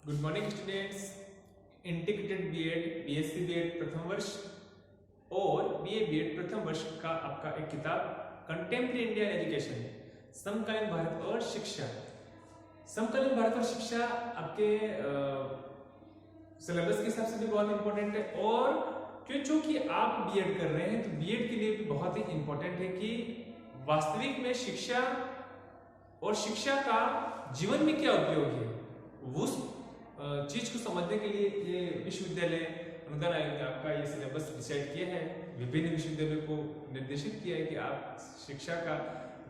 Good morning students. Integrated BEd, BSc BEd प्रथम वर्ष और बीए बीएड प्रथम वर्ष का आपका एक किताब कंटेम्प्रेरी इंडियन एजुकेशन, समकालीन भारत और शिक्षा। समकालीन भारत और शिक्षा आपके सिलेबस के हिसाब से भी बहुत इंपॉर्टेंट है और क्योंकि आप बीएड कर रहे हैं तो बीएड के लिए भी बहुत ही इंपॉर्टेंट है कि वास्तविक में शिक्षा और शिक्षा का जीवन में क्या उपयोग है, उस चीज को समझने के लिए ये विश्वविद्यालय अनुदान आयोग ने आपका ये सिलेबस डिसाइड किया है। विभिन्न विश्वविद्यालयों को निर्देशित किया है कि आप शिक्षा का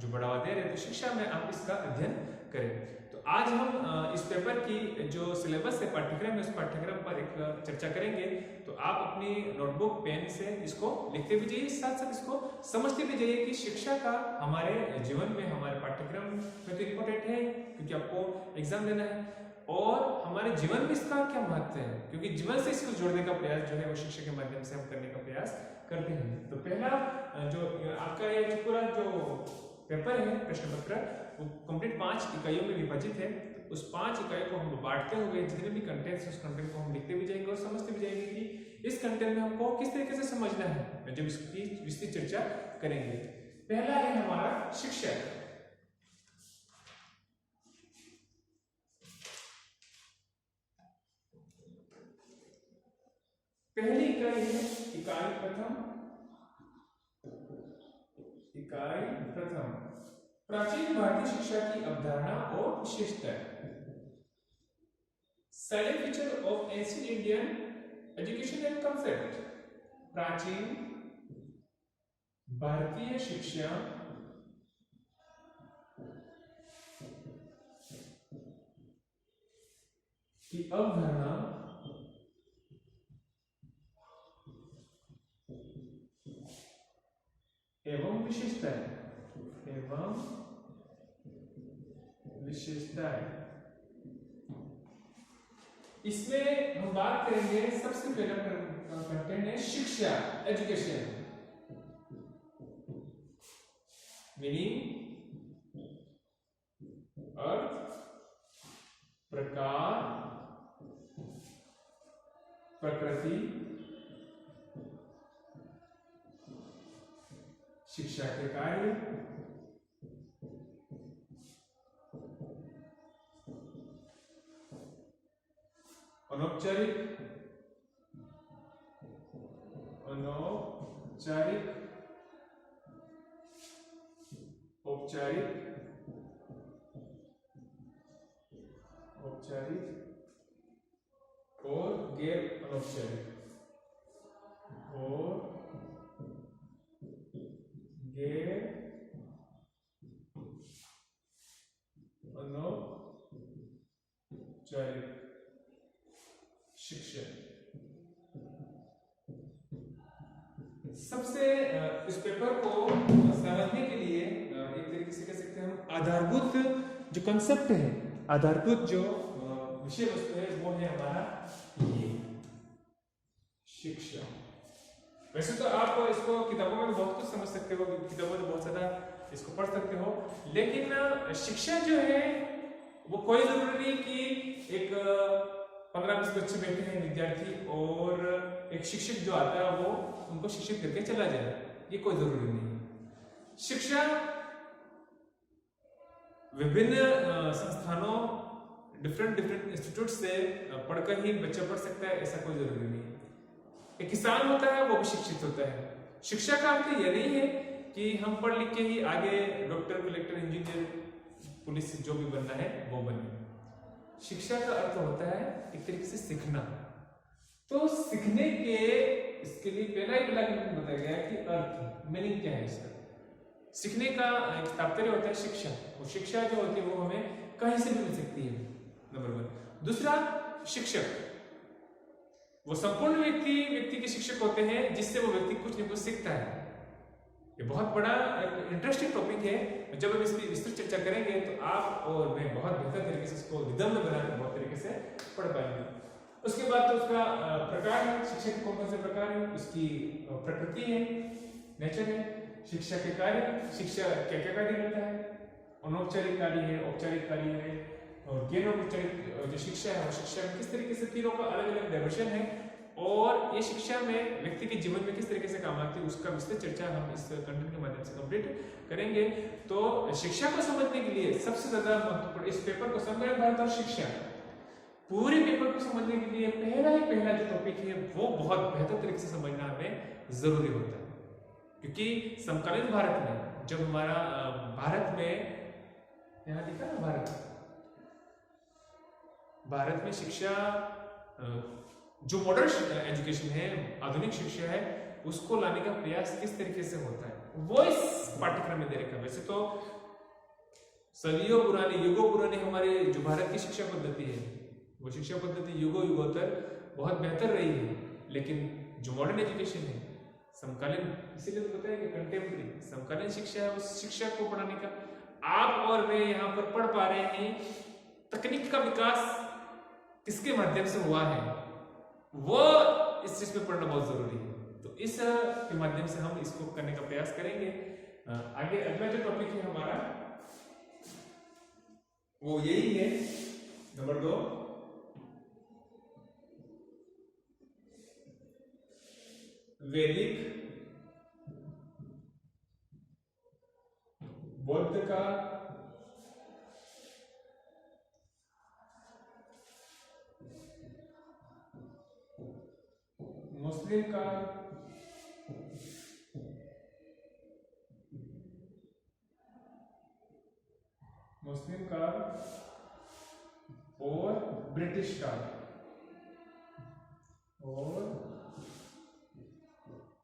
जो बढ़ावा दे रहे हैं तो शिक्षा में आप इसका अध्ययन करें। तो आज हम इस पेपर की जो सिलेबस है, पाठ्यक्रम है, उस पाठ्यक्रम पर एक चर्चा करेंगे। तो आप अपनी नोटबुक पेन से इसको लिखते भी जाइए, साथ साथ इसको समझते भी जाइए कि शिक्षा का हमारे जीवन में, हमारे पाठ्यक्रम में तो इम्पोर्टेंट है क्योंकि आपको एग्जाम देना है और हमारे जीवन में इसका क्या महत्व है, क्योंकि जीवन से इसको जोड़ने का प्रयास जो है वो शिक्षा के माध्यम से हम करने का प्रयास करते हैं। तो पहला जो आपका ये पूरा जो पेपर है, प्रश्न पत्र, वो कंप्लीट 5 इकाइयों में विभाजित है। उस 5 इकाइयों को हम बांटते हुए जितने भी कंटेंट्स है उस कंटेंट को हम लिखते भी जाएंगे और समझते भी जाएंगे कि इस कंटेंट में हमको किस तरीके से समझना है जब इसकी विस्तृत चर्चा करेंगे। पहला है हमारा शिक्षा। पहली इकाई है इकाई प्रथम। इकाई प्रथम, प्राचीन भारतीय शिक्षा की अवधारणा और विशेषताएं। Silent feature of ancient Indian education and concept. प्राचीन भारतीय शिक्षा की अवधारणा एवं विशेषताएं। इसमें हम बात करेंगे, सबसे पहला कंटेंट है शिक्षा, एजुकेशन, मीनिंग, अर्थ, प्रकार, प्रकृति, शिक्षा के कार्य, अनौपचारिक, औपचारिक, और गैर अनौपचारिक, शिक्षा। सबसे इस पेपर को समझने के लिए एक तरीके से कह सकते हैं हम आधारभूत जो कंसेप्ट है, आधारभूत जो विषय वस्तु है वो है हमारा ये शिक्षा। वैसे तो आप इसको किताबों में बहुत कुछ समझ सकते हो, किताबों में बहुत ज्यादा इसको पढ़ सकते हो, लेकिन शिक्षा जो है वो कोई जरूरी नहीं कि एक 15-20 बच्चे बैठे हैं विद्यार्थी और एक शिक्षक जो आता है वो उनको शिक्षित करके चला जाए, ये कोई जरूरी नहीं। शिक्षा विभिन्न संस्थानों, डिफरेंट इंस्टीट्यूट से पढ़कर ही बच्चा पढ़ सकता है, ऐसा कोई जरूरी नहीं। एक किसान होता है वो भी शिक्षित होता है। शिक्षा का अर्थ यह नहीं है कि हम पढ़ लिख के ही आगे डॉक्टर, कलेक्टर, इंजीनियर, पुलिस जो भी बनना है वो बने। शिक्षा का अर्थ होता है एक तरीके से सीखना। तो सीखने के इसके लिए पहला बताया गया है कि अर्थ, मीनिंग क्या है इसका। सीखने का एक तात्पर्य होता है शिक्षा, और शिक्षा जो होती है वो हमें कहीं से भी मिल सकती है, नंबर 1। दूसरा, शिक्षक, वो संपूर्ण व्यक्ति के शिक्षक होते हैं जिससे वो व्यक्ति कुछ न कुछ सीखता है। ये बहुत बड़ा एक इंटरेस्टिंग टॉपिक है, जब हम इसकी विस्तृत चर्चा करेंगे तो आप और मैं बहुत बेहतर तरीके से इसको रिदम में बनाकर बहुत तरीके से पढ़ पाएंगे। उसके बाद तो उसका प्रकार है, शिक्षा के कौन से प्रकार है, उसकी प्रकृति है, नेचर है, शिक्षा के कार्य, शिक्षा क्या क्या कार्य करता है, अनौपचारिक कार्य है, औपचारिक कार्य है, और ज्ञानोपचारिक जो शिक्षा है वो शिक्षा में किस तरीके से तीनों का अलग अलग डायमेंशन है और ये शिक्षा में व्यक्ति के जीवन में किस तरीके से काम आती है उसका विस्तृत चर्चा हम इस कंटेंट के माध्यम से कंप्लीट करेंगे। तो शिक्षा को समझने के लिए सबसे ज्यादा महत्वपूर्ण इस पेपर को समग्र भारत और शिक्षा पूरे पेपर को समझने के लिए पहला जो टॉपिक है वो बहुत बेहतर तरीके से समझना हमें जरूरी होता है, क्योंकि समकालीन भारत में जब हमारा भारत में यहाँ लिखा ना भारत में शिक्षा जो मॉडर्न एजुकेशन है, आधुनिक शिक्षा है, उसको लाने का प्रयास किस तरीके से होता है वो इस पाठ्यक्रम में दे रखा है। वैसे तो सदियों पुरानी युगों पुरानी हमारे जो भारत की शिक्षा पद्धति है वो शिक्षा पद्धति युगों युगोत्तर बहुत बेहतर रही है, लेकिन जो मॉडर्न एजुकेशन है समकालीन, इसीलिए तो बताया कि कंटेम्प्रेरी समकालीन शिक्षा है, उस शिक्षा को पढ़ाने का आप और मैं यहाँ पर पढ़ पा रहे हैं। तकनीक का विकास किसके माध्यम से हुआ है वो इस चीज पे पढ़ना बहुत जरूरी है, तो इस के माध्यम से हम इसको करने का प्रयास करेंगे। आगे अगला जो टॉपिक है हमारा वो यही है, नंबर 2 वैदिक बौद्ध का मुस्लिम का और ब्रिटिश का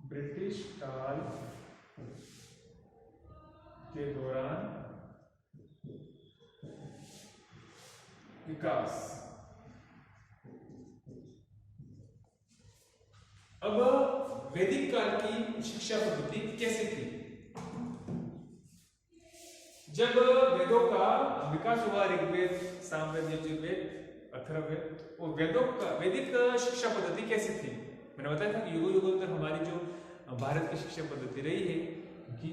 ब्रिटिश काल के दौरान विकास। अब वैदिक काल की शिक्षा पद्धति कैसी थी? जब वेदों का विकास हुआ, ऋग्वेद, सामवेद, यजुर्वेद, अथर्ववेद, और वेदों का वैदिक शिक्षा पद्धति कैसी थी? मैंने बताया था कि युगों युगोत्तर हमारी जो भारत की शिक्षा पद्धति रही है कि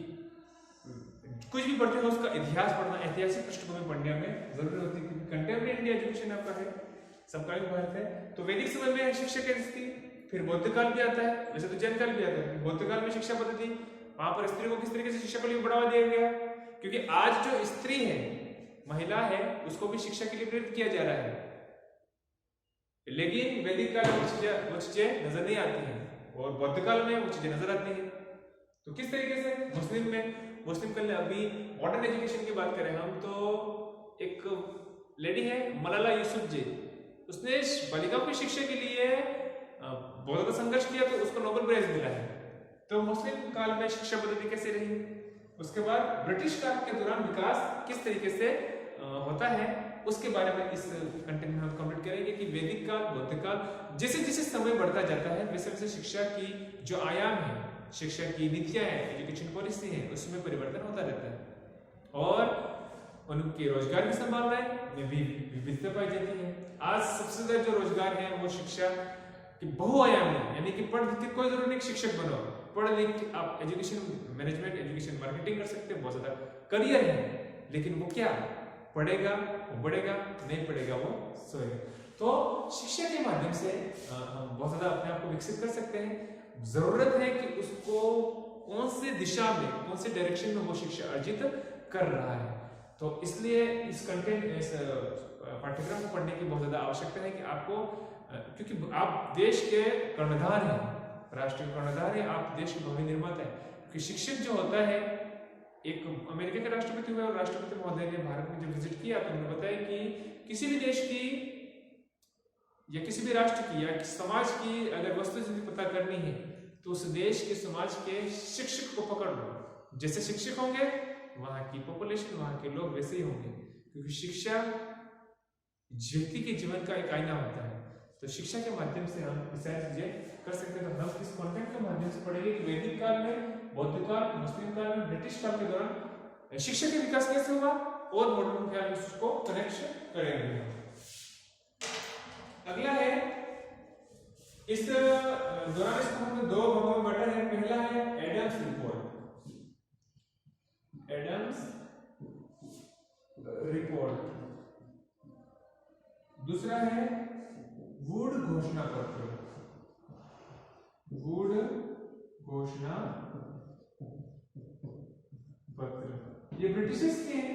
कुछ भी पढ़ते हैं उसका इतिहास पढ़ना, ऐतिहासिक पृष्ठभूमि पढ़ने में जरूरी होती है। कंटेम्प्रेरी इंडिया एजुकेशन आपका है, समकालीन भारत है, तो वैदिक समय में शिक्षा कैसी थी? फिर बौद्ध काल भी आता है, वैसे तो जैन काल भी आता है। बौद्ध काल में शिक्षा पद्धति, वहां पर स्त्री को किस तरीके से शिक्षा को लिए बढ़ावा दिया गया, क्योंकि आज जो स्त्री है, महिला है, उसको भी शिक्षा के लिए प्रेरित किया जा रहा है, लेकिन वैदिक काल में वो चीजें नजर नहीं आती हैं और बौद्ध काल में वो चीजें नजर आती हैं। तो किस तरीके से मुस्लिम काल में अभी मॉडर्न एजुकेशन की बात करें हम, तो एक लेडी है मलाला यूसुफजई, उसने बालिकाओं की शिक्षा के लिए बहुत ज्यादा संघर्ष किया, तो उसको नोबेल प्राइज मिला है। तो मुस्लिम काल में शिक्षा पद्धति कैसे रही? उसके बाद ब्रिटिश काल के दौरान विकास किस तरीके से होता है, उसके बारे में इस कंटेंट में हम कंप्लीट करेंगे कि वैदिक काल, बौद्ध काल, जैसे जैसे समय बढ़ता जाता है वैसे वैसे शिक्षा की जो आयाम है, शिक्षा की नीतियां है, एजुकेशन पॉलिसी है, उसमें परिवर्तन होता रहता है और उनके रोजगार की संभावनाएं में भी विविधता पाई जाती है। आज सबसे ज्यादा जो रोजगार है वो शिक्षा की बहुआयामी, यानी कि पढ़ लिख के कोई जरूरी नहीं शिक्षक बनो, पढ़ लिख के आप एजुकेशन मैनेजमेंट, एजुकेशन मार्केटिंग कर सकते हैं, बहुत ज्यादा करियर है, लेकिन वो क्या पढ़ेगा वो बढ़ेगा, नहीं पढ़ेगा वो सोएगा। तो शिक्षा के माध्यम से हम बहुत ज्यादा अपने आप को विकसित कर सकते हैं। जरूरत है कि उसको कौन से दिशा में, कौन से डायरेक्शन में वो शिक्षा अर्जित कर रहा है। तो इसलिए इस कंटेंट, इस पाठ्यक्रम को पढ़ने की बहुत ज्यादा आवश्यकता है कि आपको, क्योंकि आप देश के कर्णधार हैं, राष्ट्र के कर्णधार हैं, आप देश के भावी निर्माता हैं। क्योंकि शिक्षक जो होता है, एक अमेरिका के राष्ट्रपति हुए और राष्ट्रपति महोदय ने भारत में जब विजिट किया तो उन्होंने बताया कि किसी भी देश की या किसी भी राष्ट्र की या समाज की अगर वस्तुस्थिति पता करनी है तो उस देश के समाज के शिक्षक को पकड़ लो। जैसे शिक्षक होंगे वहां की पॉपुलेशन, वहां के लोग वैसे ही होंगे, क्योंकि शिक्षा व्यक्ति के जीवन का एक आईना होता है। तो शिक्षा के माध्यम से हम सारी चीजें कर सकते हैं। तो हम इस कंटेंट के माध्यम से पढ़ेंगे कि वैदिक काल में, बौद्ध काल, मुस्लिम काल में, ब्रिटिश काल के दौरान शिक्षा का विकास कैसे हुआ और मॉडर्न काल में उसको कनेक्शन करेंगे। अगला है, इस दौरान इसको हमने दो भागों में बांटा है। पहला है एडम्स रिपोर्ट, एडम्स रिपोर्ट, दूसरा है वुड घोषणा पत्र। वुड घोषणा पत्र ये ब्रिटिशर्स के हैं।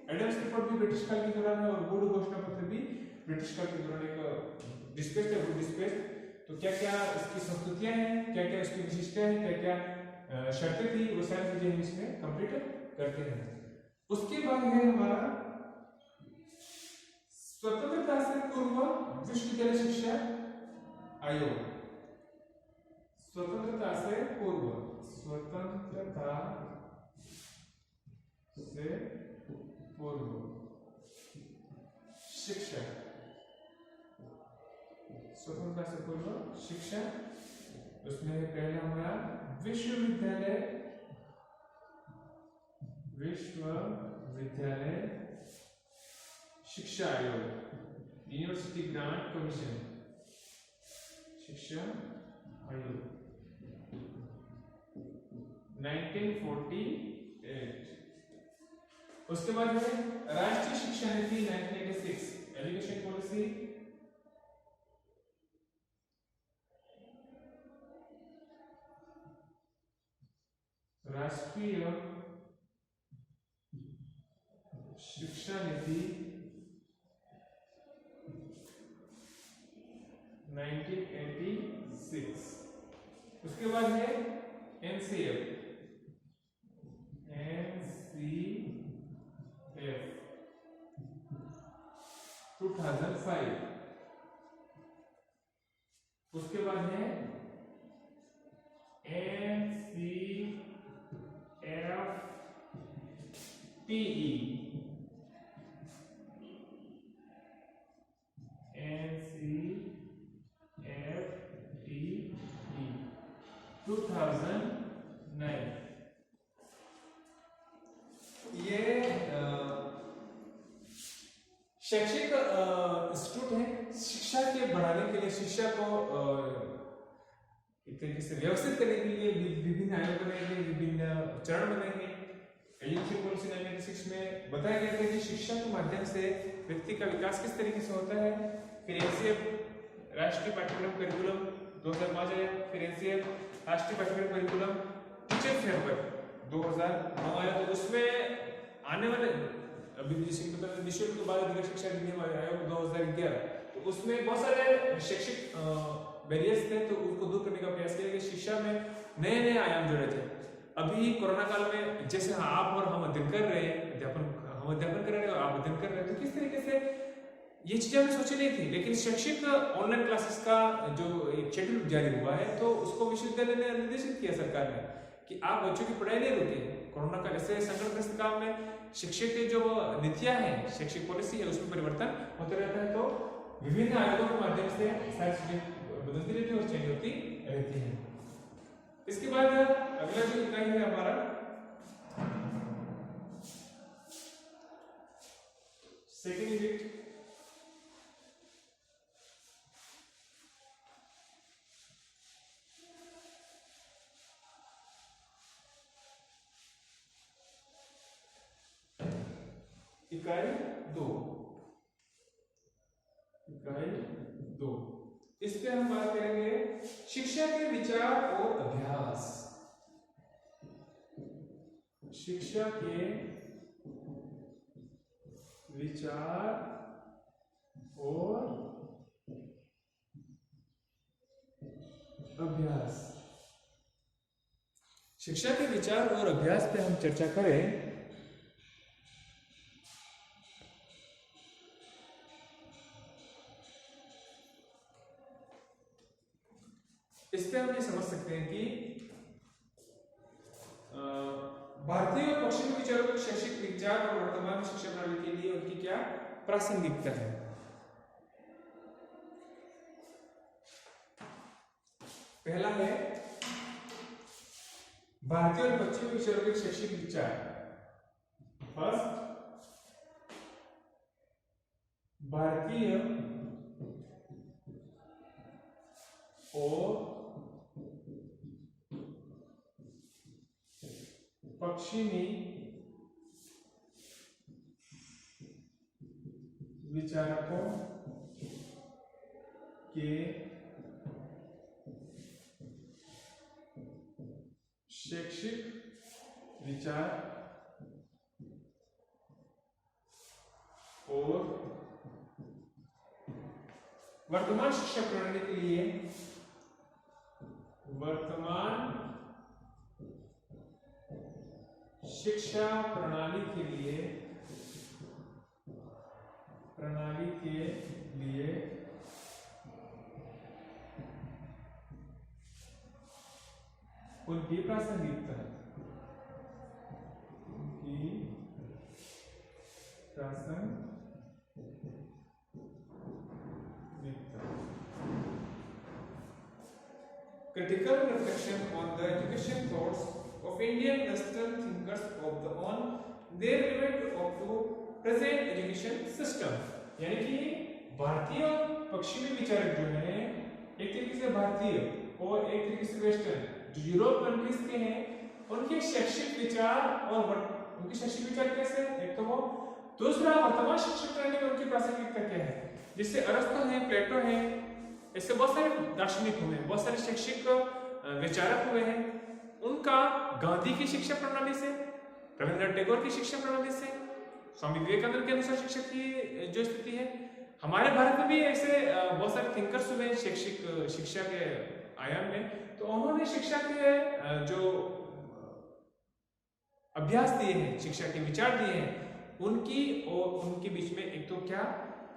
एडम्स रिपोर्ट भी ब्रिटिश काल के दौरान है और वुड घोषणा पत्र भी ब्रिटिश काल के दौरान एक डिस्पेच है। वुड डिस्पेच तो क्या क्या इसकी संस्कृतियां हैं, क्या क्या इसकी विशिष्टताएं हैं, क्या क्या शर्तें थी, वो सारी चीजें हम इसमें कंप्लीट करते हैं। उसके बाद है हमारा स्वतंत्रता से पूर्व विश्वविद्यालय शिक्षा आयोग। स्वतंत्रता से पूर्व, स्वतंत्रता से पूर्व शिक्षा, स्वतंत्रता से पूर्व शिक्षा, उसमें पहला हमारा विश्वविद्यालय शिक्षा आयोग, यूनिवर्सिटी ग्रांट कमीशन शिक्षा आयोग 1948। उसके बाद है राष्ट्रीय शिक्षा नीति 1986, एजुकेशन पॉलिसी। राष्ट्रीय शिक्षा नीति 1986। उसके बाद है एनसीएफ 2005। उसके बाद है NCFTE 2009। ये शैक्षिक इंस्टीट्यूट है शिक्षा के बढ़ाने के लिए, शिक्षा को एक तरीके से व्यवस्थित करने के लिए विभिन्न आयोग बनाएंगे, विभिन्न चरण बनाएंगे। एजुकेशन पॉलिसी 1996 में बताया गया था कि शिक्षा के माध्यम से व्यक्ति का विकास किस तरीके से होता है। फिर एनसीएफ राष्ट्रीय पाठ्यक्रम करिकुलम 2005 आया। फिर एनसीएफ राष्ट्रीय पाठ्यक्रम करिकुलम टीचर फ्रेमवर्क 2009 आया। तो उसमें आने वाले अभी निःशुल्क बाल अधिकार शिक्षा अधिनियम आयोग 2011, तो उसमें बहुत सारे शैक्षिक बैरियर्स थे, तो उसको दूर करने का प्रयास किया कि शिक्षा में नए नए आयाम जोड़े थे। अभी कोरोना काल में जैसे आप और हम अध्ययन कर रहे हैं, हम अध्यापन कर रहे हैं और आप अध्ययन कर रहे हैं, तो किस तरीके से ये चीजें हमने सोची नहीं थी, लेकिन शैक्षिक ऑनलाइन क्लासेस का जो एक शेड्यूल जारी हुआ है, तो उसको विश्वविद्यालय ने निर्देशित किया सरकार ने कि आप बच्चों की पढ़ाई नहीं रोकें। कोरोना का ऐसे संकटग्रस्त काल में शिक्षक की जो नीतियां हैं, शैक्षिक पॉलिसी है, उसमें परिवर्तन होते रहता है। तो विभिन्न आयोगों के माध्यम से सारी चीजें बदलती रहती है और चेंज होती रहती है। इसके बाद अगला जो इकाई है हमारा सेकेंड यूनिट, इकाई 2। इस पे हम बात करेंगे शिक्षा के विचार और अभ्यास। शिक्षा के विचार और अभ्यास। शिक्षा के विचार और अभ्यास पे हम चर्चा करें। इस पे हम ये समझ सकते हैं कि भारतीय और पश्चिमी विचारों के शैक्षिक विचार और वर्तमान शिक्षा प्रणाली के लिए उनकी क्या प्रासंगिकता है। पहला है भारतीय और पश्चिमी विचारों के शैक्षिक विचार। फर्स्ट, भारतीय और पश्चिमी विचारकों के शैक्षिक विचार और वर्तमान शिक्षा प्रणाली के लिए उनकी प्रासंगिकता critical reflection on the education thoughts of Indian Western thinkers of the on their relevant up to present education system। यानी कि भारतीय और पश्चिमी विचारक जो हैं, एक तरीके से भारतीय और एक तरीके से वेस्टर्न जो यूरोप कंट्रीज के हैं, उनके शैक्षिक विचार और उनके शैक्षिक विचार कैसे, एक तो वो, दूसरा वर्तमान शिक्षा प्रणाली में उनकी प्रासंगिकता क्या है, जिससे अरस्तु है, प्लेटो है, ऐसे बहुत सारे दार्शनिक हुए हैं, बहुत सारे शैक्षिक विचारक हुए हैं, उनका गांधी की शिक्षा प्रणाली से, रविंद्रनाथ टैगोर की शिक्षा प्रणाली से, स्वामी विवेकानंद के अनुसार शिक्षा की जो स्थिति है, हमारे भारत में भी ऐसे बहुत सारे थिंकर्स हुए हैं शैक्षिक शिक्षा के आयाम में, तो उन्होंने शिक्षा के जो अभ्यास दिए हैं, शिक्षा के विचार दिए हैं, उनकी और उनके बीच में एक तो क्या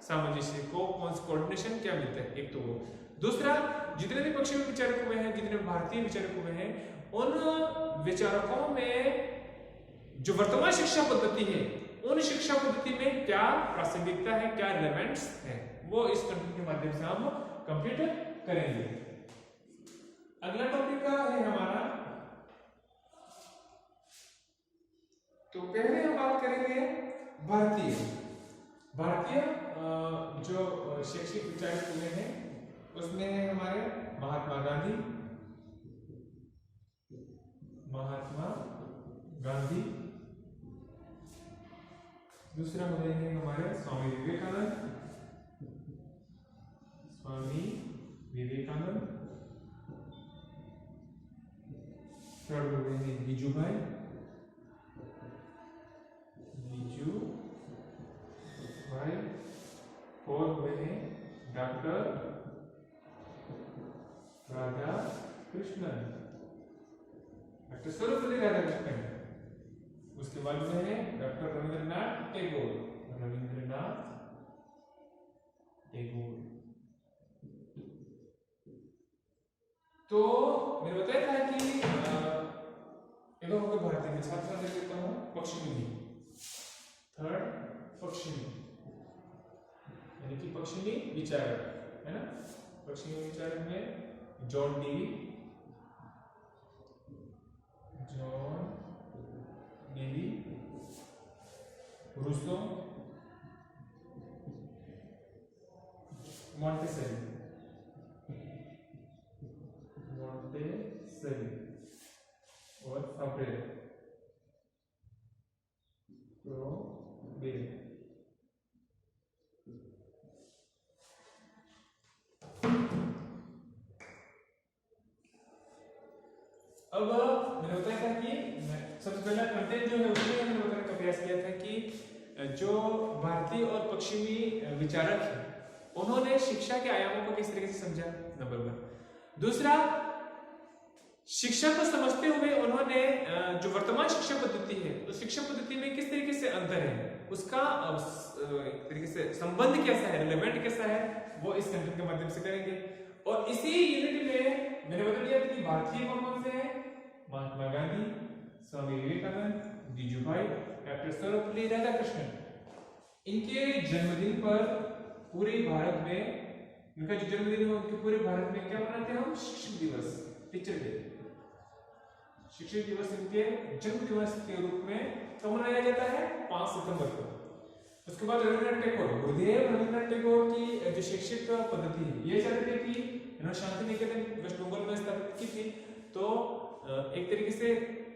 सामंजस्य को कोऑर्डिनेशन क्या मिलता है, एक तो वो, दूसरा जितने भी पश्चिमी विचारक हुए हैं, जितने भारतीय विचारक हुए हैं, उन विचारकों में जो वर्तमान शिक्षा पद्धति है, उन शिक्षा पद्धति में क्या प्रासंगिकता है, क्या रिलेवेंस है, वो इस कंटेंट के माध्यम से हम कंप्लीट करेंगे। अगला टॉपिक है हमारा, तो पहले हम बात करेंगे भारतीय जो शैक्षिक विचारक हुए हैं, उसमें हमारे महात्मा गांधी, दूसरा हो रहे हैं हमारे स्वामी विवेकानंद, थर्ड हो रहे हैं जीजूभाई, फोर्थ हुए हैं डॉक्टर सर्वपल्ली राधाकृष्णन, उसके बाद में है डॉक्टर रविंद्रनाथ टैगोर। तो मैंने बताया था कि भारतीय में छात्र देख लेता हूँ, पश्चिमी भी, थर्ड पश्चिमी यानी कि पश्चिमी विचारक है ना, पश्चिमी विचारक में जॉन डीवी, रूसो, मॉन्टेसरी और फाब्रे। अब मैंने बताया था कि सबसे पहला कंटेंट जो है उसमें मैंने बताने का प्रयास किया था कि जो भारतीय और पश्चिमी विचारक हैं, उन्होंने शिक्षा के आयामों को किस तरीके से समझा, नंबर 1। दूसरा, शिक्षा को समझते हुए उन्होंने जो वर्तमान शिक्षा पद्धति है, उस शिक्षा पद्धति में किस तरीके से अंतर है, उसका एक तरीके से संबंध कैसा है, रिलेवेंट कैसा है, वो इस कंटेंट के माध्यम से करेंगे। और इसी यूनिट में मैंने बता दिया कि भारतीय कौन से हैं, महात्मा गांधी, स्वामी विवेकानंद, जीजूभाई, डॉक्टर सर्वपल्ली राधाकृष्णन। इनके जन्मदिन पर पूरे भारत में, इनका जो जन्मदिन है उनके पूरे भारत में क्या मनाते हैं हम, शिक्षक दिवस, टीचर डे। शिक्षक दिवस इनके जन्म दिवस के रूप में कब मनाया जाता है, 5 सितंबर को। उसके बाद रविंद्रनाथ टैगोर, गुरुदेव रविंद्रनाथ टैगोर की जो शैक्षिक पद्धति है, ये चाहते थे कि इन्होंने शांति निकेतन वेस्ट बंगाल में स्थापित की थी, तो एक तरीके से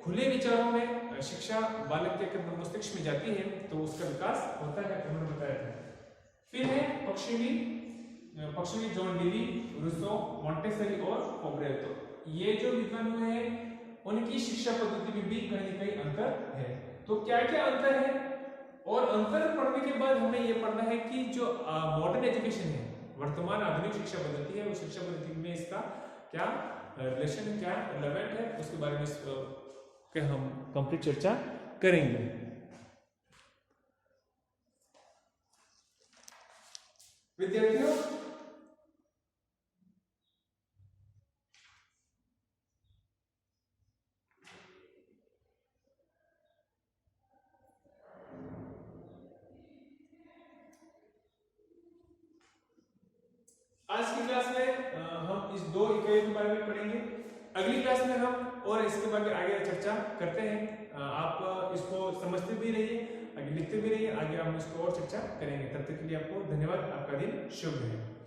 खुले विचारों में शिक्षा बालक के मस्तिष्क में जाती है तो उसका विकास होता है, उन्होंने बताया था। फिर है पश्चिमी पक्षों में जॉन डीवी, रूसो, मॉन्टेसरी और फोबरे। तो ये जो विद्वान हुए हैं उनकी शिक्षा पद्धति में भी कहीं ना कहीं अंतर है। तो क्या क्या अंतर है, और अंतर पढ़ने के बाद हमें ये पढ़ना है कि जो मॉडर्न एजुकेशन है, वर्तमान आधुनिक शिक्षा पद्धति है, वो शिक्षा पद्धति में इसका क्या रिलेशन है, क्या रिलेवेंट है, उसके बारे में हम कंप्लीट चर्चा करेंगे। विद्यार्थियों, आज की क्लास में हम इस दो इकाइयों के बारे में पढ़ेंगे। अगली क्लास में हम और इसके बारे में आगे चर्चा करते हैं। आप इसको समझते भी रहिए, आगे लिखते भी रहिए, आगे हम इसको और चर्चा करेंगे। तब तक के लिए आपको धन्यवाद। आपका दिन शुभ रहे।